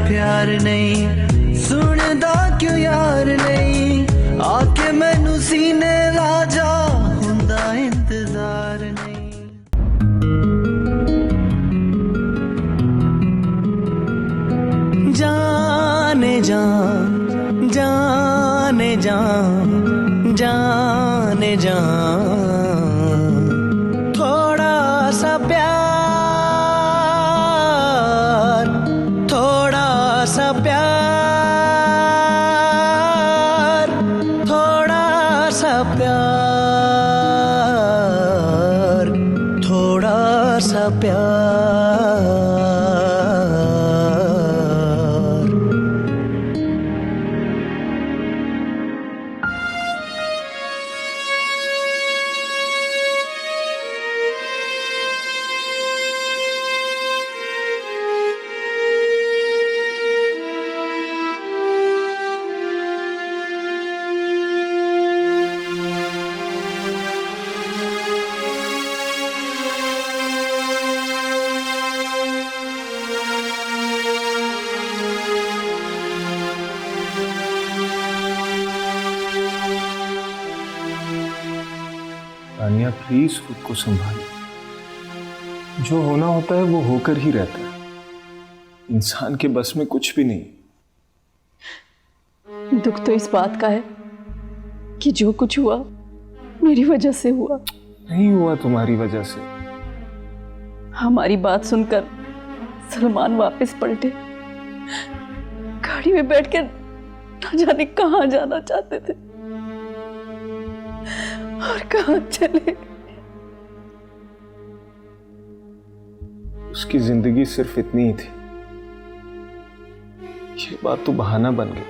प्यार नहीं सुनदा क्यों यार नहीं आके मैनू सीने ला जा हुंदा इंतजार नहीं। जाने जा जाने जा जाने जा थोड़ा सा प्यार थोड़ा सा प्यार थोड़ा सा प्यार थोड़ा सा प्यार। तानिया प्लीज खुद को संभालो। जो होना होता है वो होकर ही रहता है। इंसान के बस में कुछ भी नहीं। दुख तो इस बात का है कि जो कुछ हुआ मेरी वजह से हुआ। नहीं हुआ तुम्हारी वजह से। हमारी बात सुनकर सलमान वापस पलटे। गाड़ी में बैठकर ना जाने कहां जाना चाहते थे और कहां चले। उसकी जिंदगी सिर्फ इतनी ही थी। ये बात तो बहाना बन गई।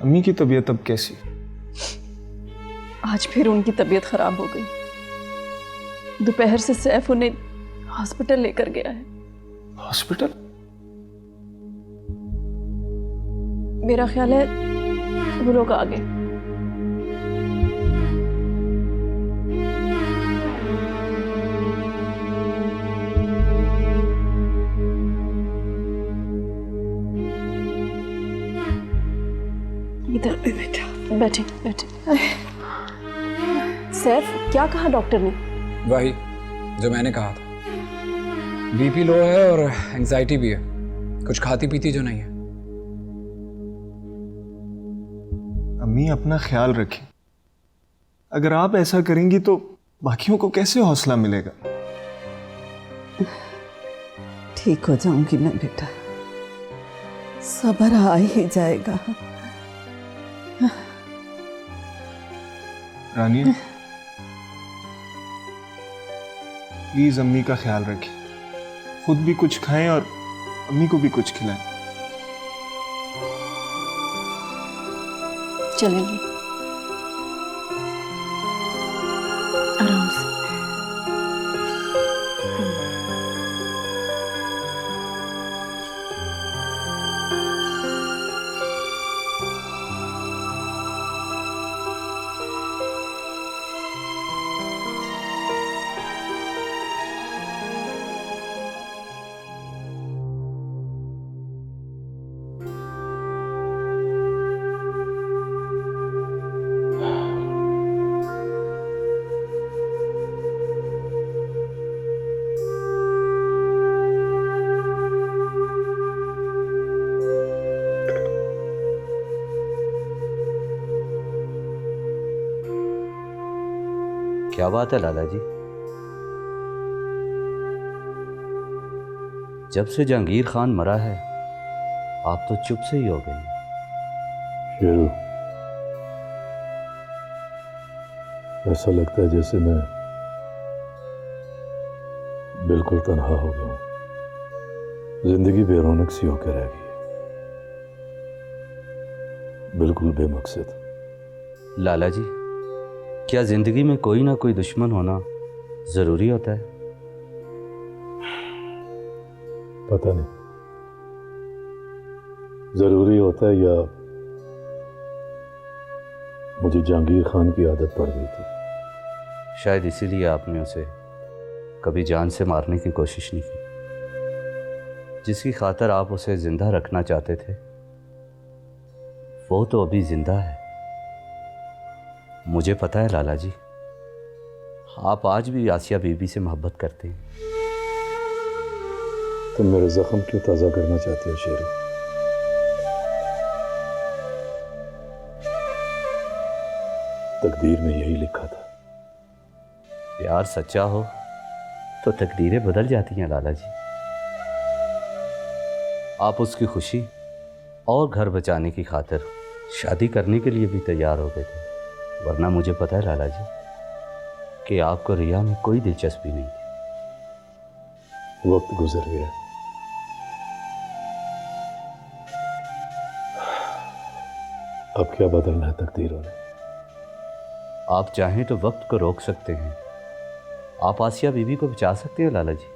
अम्मी की तबीयत अब कैसी? आज फिर उनकी तबीयत खराब हो गई। दोपहर से सैफ उन्हें हॉस्पिटल लेकर गया है। हॉस्पिटल? मेरा ख्याल है वो लोग आ गए। इधर पे बैठा बैठे बैठे। सैफ क्या कहा डॉक्टर ने? वही जो मैंने कहा था। बीपी लो है और एंजाइटी भी है। कुछ खाती पीती जो नहीं है। अम्मी अपना ख्याल रखें। अगर आप ऐसा करेंगी तो बाकियों को कैसे हौसला मिलेगा? ठीक हो जाऊंगी मैं बेटा, सब्र आ ही जाएगा। रानी प्लीज अम्मी का ख्याल रखें। खुद भी कुछ खाएं और अम्मी को भी कुछ खिलाएं। चलेंगे आराम से। क्या बात है लाला जी? जब से जहांगीर खान मरा है आप तो चुप से ही हो गई। शेरू, ऐसा लगता है जैसे मैं बिल्कुल तन्हा हो गया हूं। जिंदगी बेरौनक सी होकर रह गई है, बिल्कुल बेमकसद। लाला जी, क्या जिंदगी में कोई ना कोई दुश्मन होना जरूरी होता है? पता नहीं जरूरी होता है या मुझे जहांगीर खान की आदत पड़ गई थी। शायद इसीलिए आपने उसे कभी जान से मारने की कोशिश नहीं की। जिसकी खातर आप उसे जिंदा रखना चाहते थे वो तो अभी जिंदा है। मुझे पता है लाला जी, आप आज भी आसिया बीबी से मोहब्बत करते हैं। तुम मेरे जख्म क्यों ताज़ा करना चाहते हो शेरी? तकदीर में यही लिखा था। प्यार सच्चा हो तो तकदीरें बदल जाती हैं लाला जी। आप उसकी खुशी और घर बचाने की खातिर शादी करने के लिए भी तैयार हो गए थे, वरना मुझे पता है लाला जी कि आपको रिया में कोई दिलचस्पी नहीं थी। वक्त गुजर गया, अब क्या बदलना है तकदीरों ने? आप चाहें तो वक्त को रोक सकते हैं, आप आसिया बीबी को बचा सकते हैं लाला जी।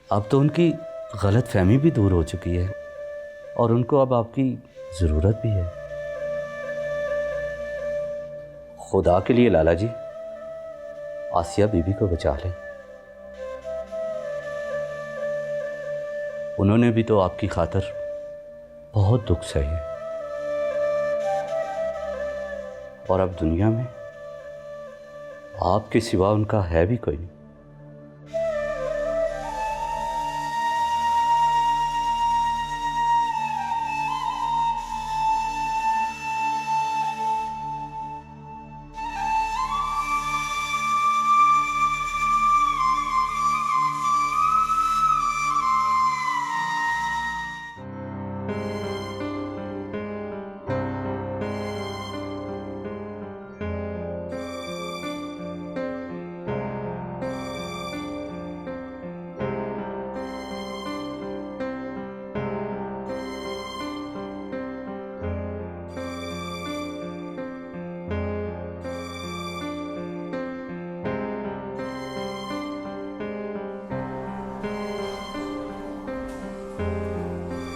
अब तो उनकी गलत फहमी भी दूर हो चुकी है और उनको अब आपकी ज़रूरत भी है। खुदा के लिए लाला जी आसिया बीबी को बचा लें। उन्होंने भी तो आपकी खातिर बहुत दुख सहे और अब दुनिया में आपके सिवा उनका है भी कोई नहीं।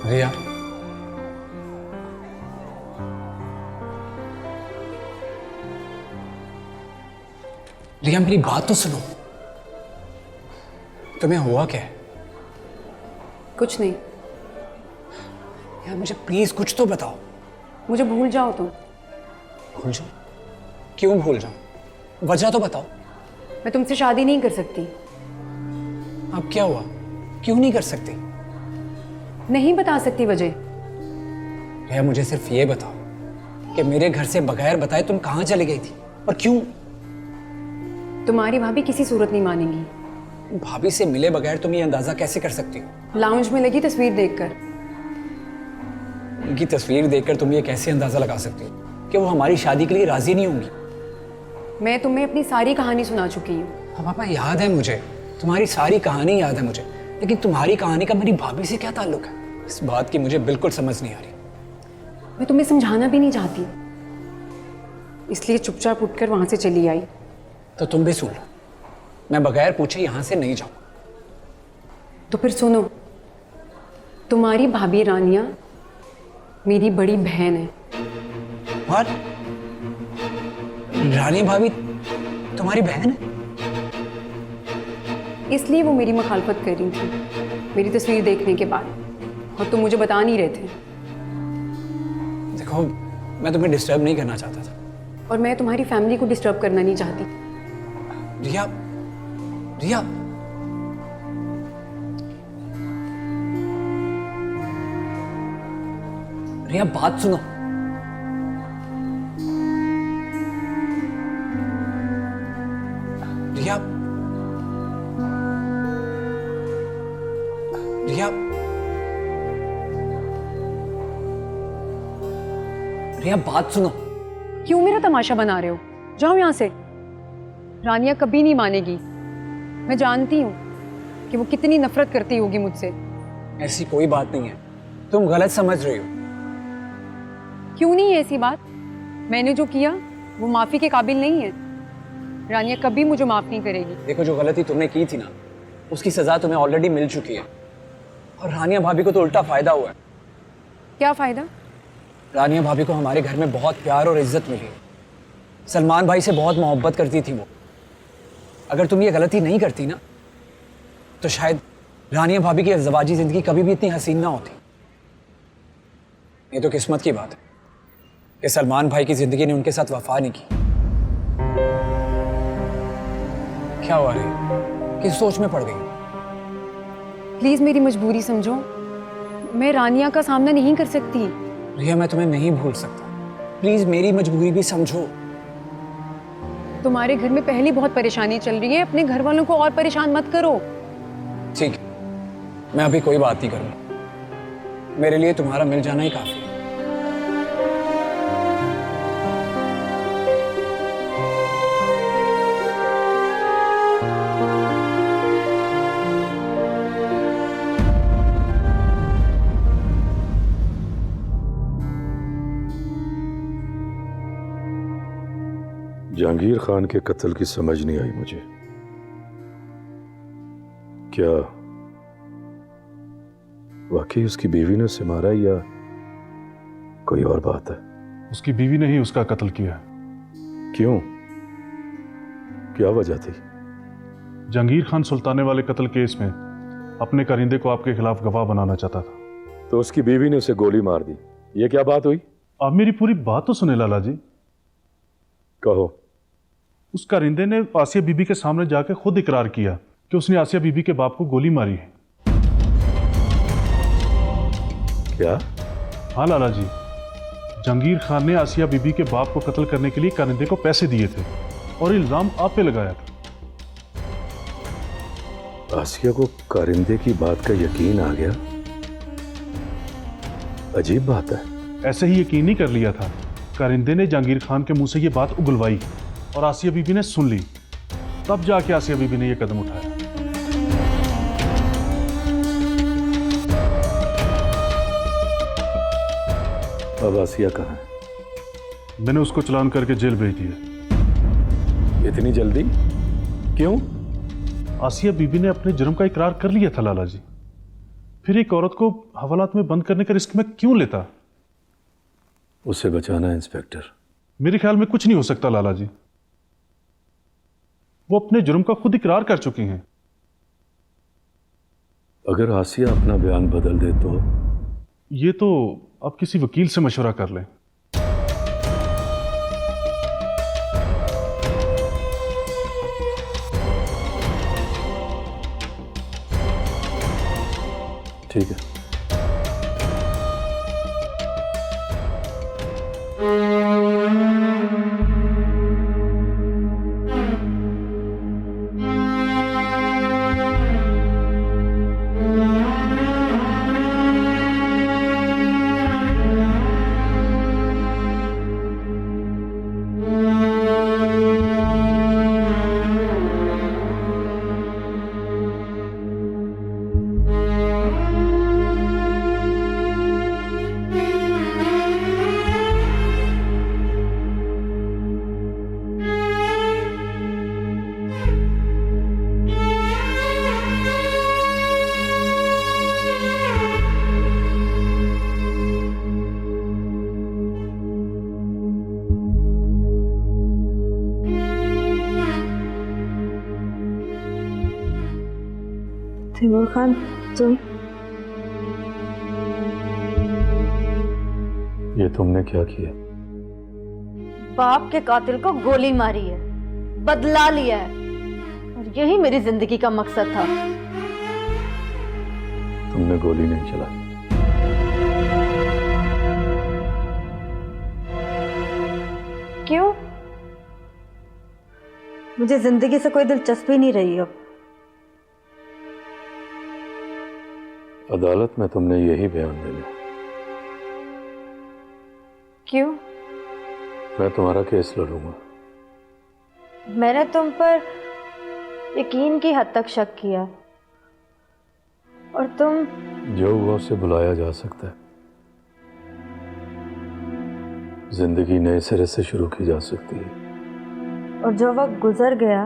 रिया, रिया मेरी बात तो सुनो। तुम्हें हुआ क्या है? कुछ नहीं। यार मुझे प्लीज कुछ तो बताओ। मुझे भूल जाओ तुम। भूल जाऊं? क्यों भूल जाऊं? वजह तो बताओ। मैं तुमसे शादी नहीं कर सकती। अब क्या हुआ? क्यों नहीं कर सकती? नहीं बता सकती वजह। रिया मुझे सिर्फ ये बताओ कि मेरे घर से बगैर बताए तुम कहाँ चली गई थी और क्यों? तुम्हारी भाभी किसी सूरत नहीं मानेंगी। भाभी से मिले बगैर तुम ये अंदाजा कैसे कर सकती हो? लाउंज में लगी तस्वीर देखकर। उनकी तस्वीर देखकर तुम ये कैसे अंदाजा लगा सकती हो कि वो हमारी शादी के लिए राजी नहीं होंगी? मैं तुम्हें अपनी सारी कहानी सुना चुकी हूँ। हाँ पापा, याद है मुझे, तुम्हारी सारी कहानी याद है मुझे, लेकिन तुम्हारी कहानी का मेरी भाभी से क्या ताल्लुक है? इस बात की मुझे बिल्कुल समझ नहीं आ रही। मैं तुम्हें समझाना भी नहीं चाहती, इसलिए चुपचाप उठकर वहां से चली आई। तो तुम भी सुन लो, मैं बगैर पूछे यहाँ से नहीं जाऊँ। तो फिर सुनो, तुम्हारी भाभी रानिया मेरी बड़ी बहन है। और रानी भाभी तुम्हारी बहन है? इसलिए वो मेरी मुखालफत कर रही थी मेरी तस्वीर देखने के बाद, और तुम मुझे बता नहीं रहे थे। देखो, मैं तुम्हें डिस्टर्ब नहीं करना चाहता था। और मैं तुम्हारी फैमिली को डिस्टर्ब करना नहीं चाहती। रिया, रिया, रिया बात सुनो। रिया, रिया, रिया बात सुनो। क्यों मेरा तमाशा बना रहे हो? जाओ यहाँ से। रानिया कभी नहीं मानेगी। मैं जानती हूँ कि वो कितनी नफरत करती होगी मुझसे। ऐसी कोई बात नहीं है, तुम गलत समझ रही हो। क्यों नहीं है ऐसी बात? मैंने जो किया वो माफी के काबिल नहीं है। रानिया कभी मुझे माफ नहीं करेगी। देखो, जो गलती तुमने की थी ना, उसकी सजा तुम्हें ऑलरेडी मिल चुकी है, और रानिया भाभी को तो उल्टा फायदा हुआ है। क्या फायदा? रानिया भाभी को हमारे घर में बहुत प्यार और इज्जत मिली है। सलमान भाई से बहुत मोहब्बत करती थी वो। अगर तुम ये गलती नहीं करती ना, तो शायद रानिया भाभी की ज़वाजी जिंदगी कभी भी इतनी हसीन ना होती। ये तो किस्मत की बात है कि सलमान भाई की जिंदगी ने उनके साथ वफा नहीं की। क्या हुआ रे, किस सोच में पड़ गई? प्लीज मेरी मजबूरी समझो, मैं रानिया का सामना नहीं कर सकती। रिया, मैं तुम्हें नहीं भूल सकता, प्लीज मेरी मजबूरी भी समझो। तुम्हारे घर में पहले बहुत परेशानी चल रही है, अपने घर वालों को और परेशान मत करो। ठीक है, मैं अभी कोई बात नहीं करूंगा, मेरे लिए तुम्हारा मिल जाना ही काफी है। जहांगीर खान के कत्ल की समझ नहीं आई मुझे। क्या वाकई उसकी बीवी ने उसे मारा या कोई और बात है? उसकी बीवी ने ही उसका कत्ल किया। क्यों? क्या वजह थी? जहांगीर खान सुल्ताने वाले कत्ल केस में अपने करिंदे को आपके खिलाफ गवाह बनाना चाहता था। तो उसकी बीवी ने उसे गोली मार दी, ये क्या बात हुई? आप मेरी पूरी बात तो सुने लाला जी। कहो। उस करिंदे ने आसिया बीबी के सामने जाकर खुद इकरार किया कि उसने आसिया बीबी के बाप को गोली मारी है। क्या? हाँ लाला जी, जहांगीर खान ने आसिया बीबी के बाप को कत्ल करने के लिए करिंदे को पैसे दिए थे और इल्जाम आप पे लगाया था। आसिया को कारिंदे की बात का यकीन आ गया। अजीब बात है। ऐसे ही यकीन नहीं कर लिया था, कारिंदे ने जहांगीर खान के मुंह से ये बात उगलवाई और आसिया बीबी ने सुन ली, तब जाके आसिया बीबी ने ये कदम उठाया। अब आसिया कहाँ है? मैंने उसको चालान करके जेल भेज दिया। इतनी जल्दी क्यों? आसिया बीबी ने अपने जुर्म का इकरार कर लिया था लाला जी, फिर एक औरत को हवालात में बंद करने का रिस्क में क्यों लेता? उसे बचाना है इंस्पेक्टर। मेरे ख्याल में कुछ नहीं हो सकता लाला जी, वो अपने जुर्म का खुद इकरार कर चुकी हैं। अगर आसिया अपना बयान बदल दे तो? ये तो आप किसी वकील से मशवरा कर लें। ठीक है। तैमूर खान, तुम? ये तुमने क्या किया? बाप के कातिल को गोली मारी है, बदला लिया है, और यही मेरी जिंदगी का मकसद था। तुमने गोली नहीं चलाई। क्यों? मुझे जिंदगी से कोई दिलचस्पी नहीं रही अब। अदालत में तुमने यही बयान देना। क्यों? मैं तुम्हारा केस लड़ूंगा। मैंने तुम पर यकीन की हद तक शक किया, और तुम? जो हुआ उसे बुलाया जा सकता है। जिंदगी नए सिरे से शुरू की जा सकती है, और जो वक्त गुजर गया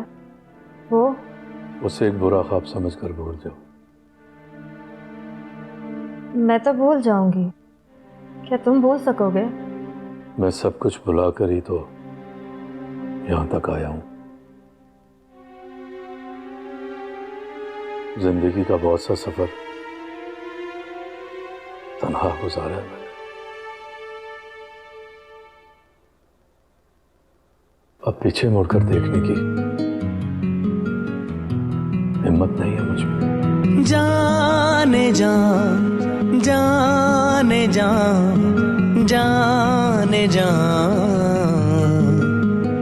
वो? उसे एक बुरा ख्वाब समझकर भूल जाओ। मैं तो भूल जाऊंगी, क्या तुम भूल सकोगे? मैं सब कुछ भुलाकर ही तो यहां तक आया हूं। जिंदगी का बहुत सा सफर तन्हा गुजारा है मैंने। अब पीछे मुड़कर देखने की हिम्मत नहीं है मुझ में। जाने जा, जाने जा, जाने जा,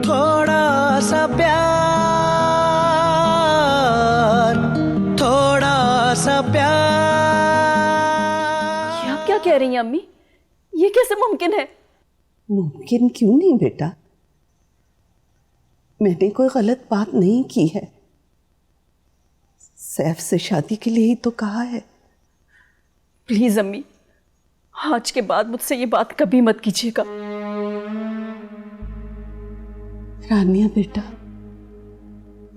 थोड़ा सा प्यार, थोड़ा सा प्यार। ये आप क्या कह रही हैं अम्मी? ये कैसे मुमकिन है? मुमकिन क्यों नहीं बेटा, मैंने कोई गलत बात नहीं की है। सैफ से शादी के लिए ही तो कहा है। प्लीज अम्मी, आज के बाद मुझसे ये बात कभी मत कीजिएगा। रानिया बेटा,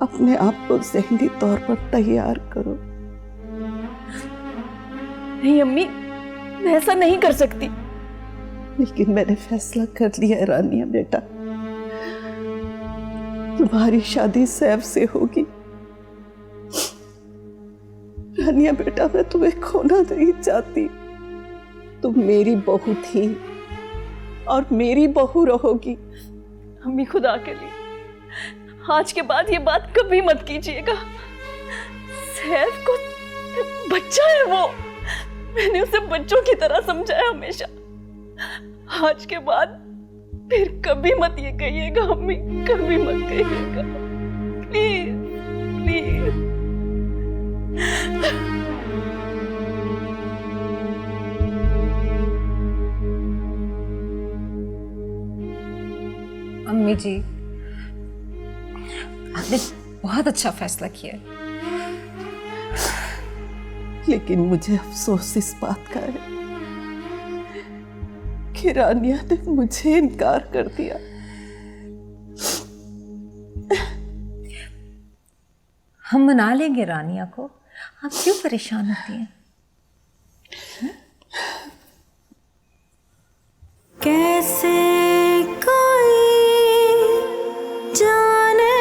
अपने आप को ज़हनी तौर पर तैयार करो। नहीं अम्मी, मैं ऐसा नहीं कर सकती। लेकिन मैंने फैसला कर लिया है रानिया बेटा, तुम्हारी शादी सैफ से होगी। रानिया बेटा, मैं तुम्हें खोना नहीं चाहती। तुम मेरी बहू थी और मेरी बहू रहोगी। अम्मी खुदा के लिए आज के बाद ये बात कभी मत कीजिएगा। सैफ को बच्चा है वो, मैंने उसे बच्चों की तरह समझाया हमेशा। आज के बाद फिर कभी मत ये कहिएगा अम्मी, कभी मत कहिएगा प्लीज प्लीज। अम्मी जी, आपने बहुत अच्छा फैसला किया है। लेकिन मुझे अफसोस इस बात का है कि रानिया ने मुझे इनकार कर दिया। हम मना लेंगे रानिया को, आप क्यों परेशान होती हैं? कैसे कोई जाने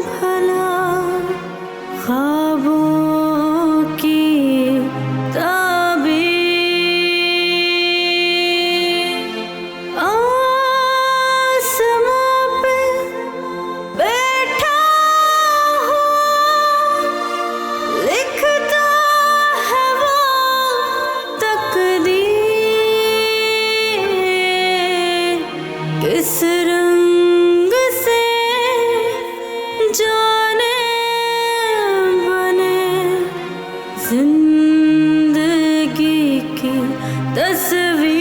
भला ख्वाबों की ताबीर, आसमां पे बैठा हूँ, लिखता है वो तकदीर, किस रंग से जाने बने जिंदगी की तस्वीर।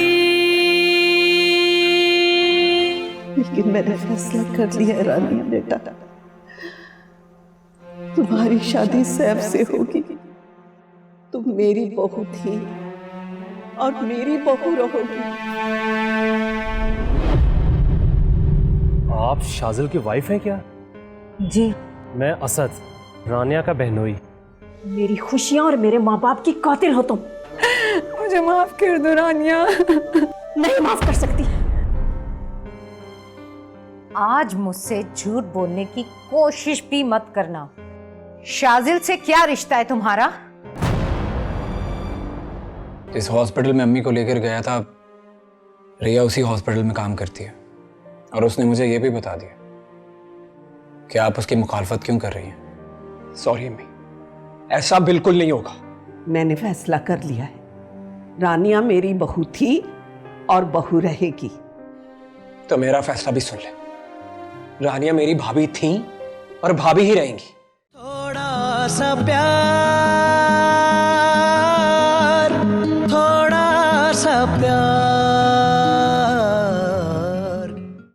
लेकिन मैंने फैसला कर लिया है रानिया बेटा, तुम्हारी शादी सैफ से होगी। तुम मेरी बहू थी और मेरी बहू रहोगी। आप शाजिल की वाइफ हैं क्या? जी। मैं असद, रानिया का बहनोई। मेरी खुशियां और मेरे माँ बाप की कातिल हो तुम। मुझे माफ कर दो रानिया। नहीं माफ कर सकती। आज मुझसे झूठ बोलने की कोशिश भी मत करना। शाजिल से क्या रिश्ता है तुम्हारा? जिस हॉस्पिटल में अम्मी को लेकर गया था, रिया उसी हॉस्पिटल में काम करती है और उसने मुझे ये भी बता दिया कि आप उसकी मुखालफत क्यों कर रही हैं। सॉरी अम्मी, ऐसा बिल्कुल नहीं होगा। मैंने फैसला कर लिया है, रानिया मेरी बहू थी और बहू रहेगी। तो मेरा फैसला भी सुन ले, रानिया मेरी भाभी थी और भाभी ही रहेंगी। थोड़ा सा प्यार, थोड़ा सा प्यार।